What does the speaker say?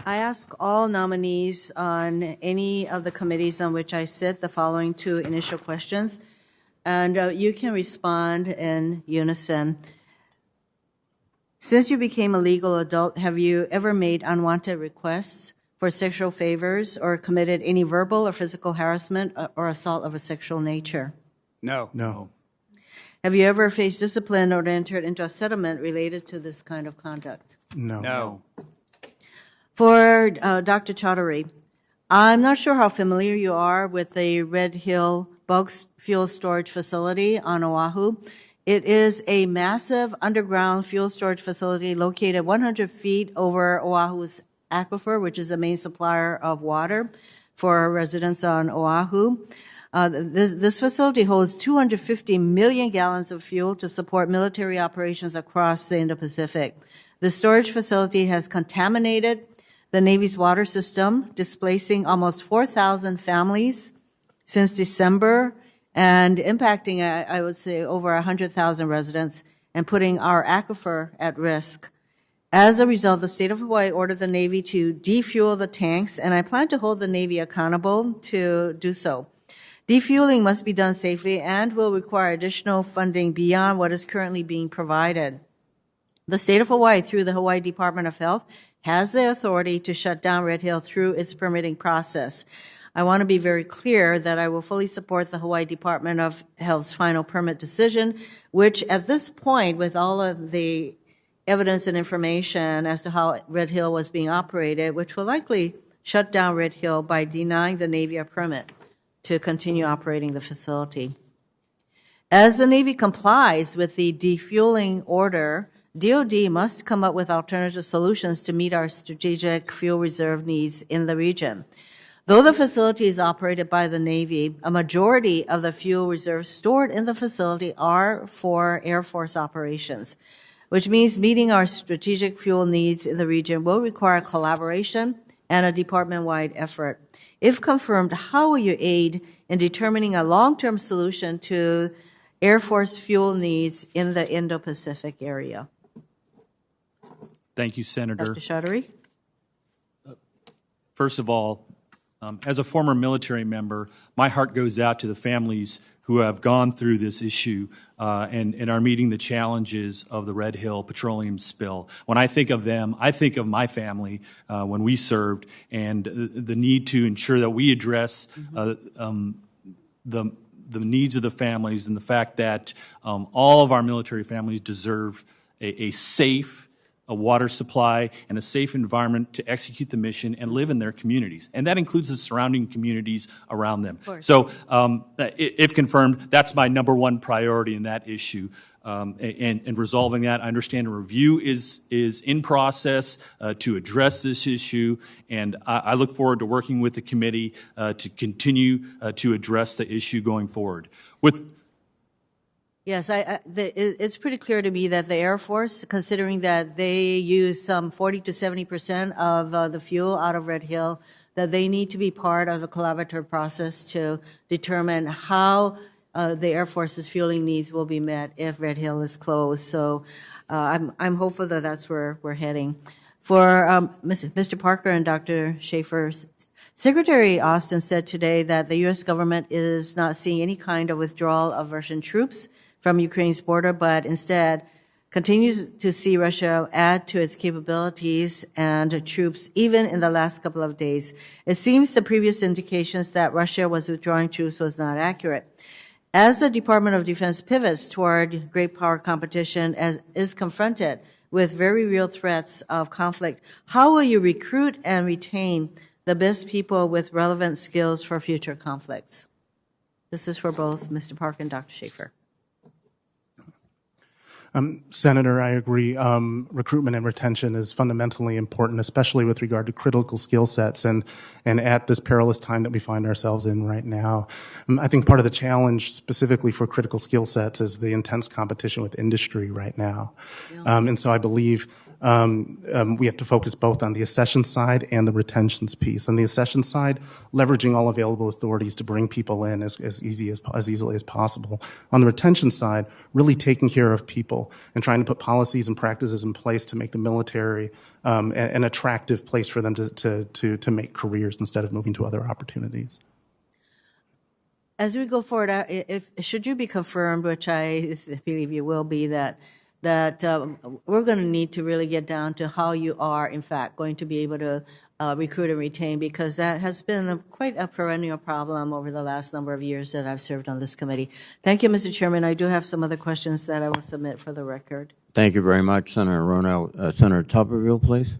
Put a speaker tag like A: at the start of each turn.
A: I ask all nominees on any of the committees on which I sit the following two initial questions, and you can respond in unison. Since you became a legal adult, have you ever made unwanted requests for sexual favors or committed any verbal or physical harassment or assault of a sexual nature?
B: No.
C: No.
A: Have you ever faced discipline or entered into a settlement related to this kind of conduct?
C: No.
B: No.
A: For Dr. Chaudhary, I'm not sure how familiar you are with the Red Hill bulk fuel storage facility on Oahu. It is a massive underground fuel storage facility located 100 feet over Oahu's aquifer, which is the main supplier of water for residents on Oahu. This facility holds 250 million gallons of fuel to support military operations across the Indo-Pacific. The storage facility has contaminated the Navy's water system, displacing almost 4,000 families since December and impacting, I would say, over 100,000 residents and putting our aquifer at risk. As a result, the state of Hawaii ordered the Navy to defuel the tanks, and I plan to hold the Navy accountable to do so. Defueling must be done safely and will require additional funding beyond what is currently being provided. The state of Hawaii, through the Hawaii Department of Health, has the authority to shut down Red Hill through its permitting process. I want to be very clear that I will fully support the Hawaii Department of Health's final permit decision, which at this point, with all of the evidence and information as to how Red Hill was being operated, which will likely shut down Red Hill by denying the Navy a permit to continue operating the facility. As the Navy complies with the defueling order, DoD must come up with alternative solutions to meet our strategic fuel reserve needs in the region. Though the facility is operated by the Navy, a majority of the fuel reserves stored in the facility are for Air Force operations, which means meeting our strategic fuel needs in the region will require collaboration and a department-wide effort. If confirmed, how will you aid in determining a long-term solution to Air Force fuel needs in the Indo-Pacific area?
B: Thank you, Senator.
A: Dr. Chaudhary?
B: First of all, as a former military member, my heart goes out to the families who have gone through this issue and are meeting the challenges of the Red Hill petroleum spill. When I think of them, I think of my family when we served and the need to ensure that we address the needs of the families and the fact that all of our military families deserve a safe water supply and a safe environment to execute the mission and live in their communities. And that includes the surrounding communities around them. So if confirmed, that's my number one priority in that issue. And resolving that, I understand a review is in process to address this issue, and I look forward to working with the committee to continue to address the issue going forward.
A: Yes, it's pretty clear to me that the Air Force, considering that they use some 40 to 70% of the fuel out of Red Hill, that they need to be part of the collaborative process to determine how the Air Force's fueling needs will be met if Red Hill is closed. So I'm hopeful that that's where we're heading. For Mr. Parker and Dr. Schaefer, Secretary Austin said today that the U.S. government is not seeing any kind of withdrawal of Russian troops from Ukraine's border, but instead continues to see Russia add to its capabilities and troops even in the last couple of days. It seems the previous indications that Russia was withdrawing troops was not accurate. As the Department of Defense pivots toward great power competition and is confronted with very real threats of conflict, how will you recruit and retain the best people with relevant skills for future conflicts? This is for both Mr. Park and Dr. Schaefer.
C: Senator, I agree. Recruitment and retention is fundamentally important, especially with regard to critical skill sets and at this perilous time that we find ourselves in right now. I think part of the challenge specifically for critical skill sets is the intense competition with industry right now. Yeah. And so I believe we have to focus both on the accession side and the retentions piece. On the accession side, leveraging all available authorities to bring people in as easily as possible. On the retention side, really taking care of people and trying to put policies and practices in place to make the military an attractive place for them to make careers instead of moving to other opportunities.
A: As we go forward, should you be confirmed, which I believe you will be, that we're going to need to really get down to how you are, in fact, going to be able to recruit and retain, because that has been quite a perennial problem over the last number of years that I've served on this committee. Thank you, Mr. Chairman. I do have some other questions that I will submit for the record.
D: Thank you very much, Senator Hirono. Senator Tuberville, please.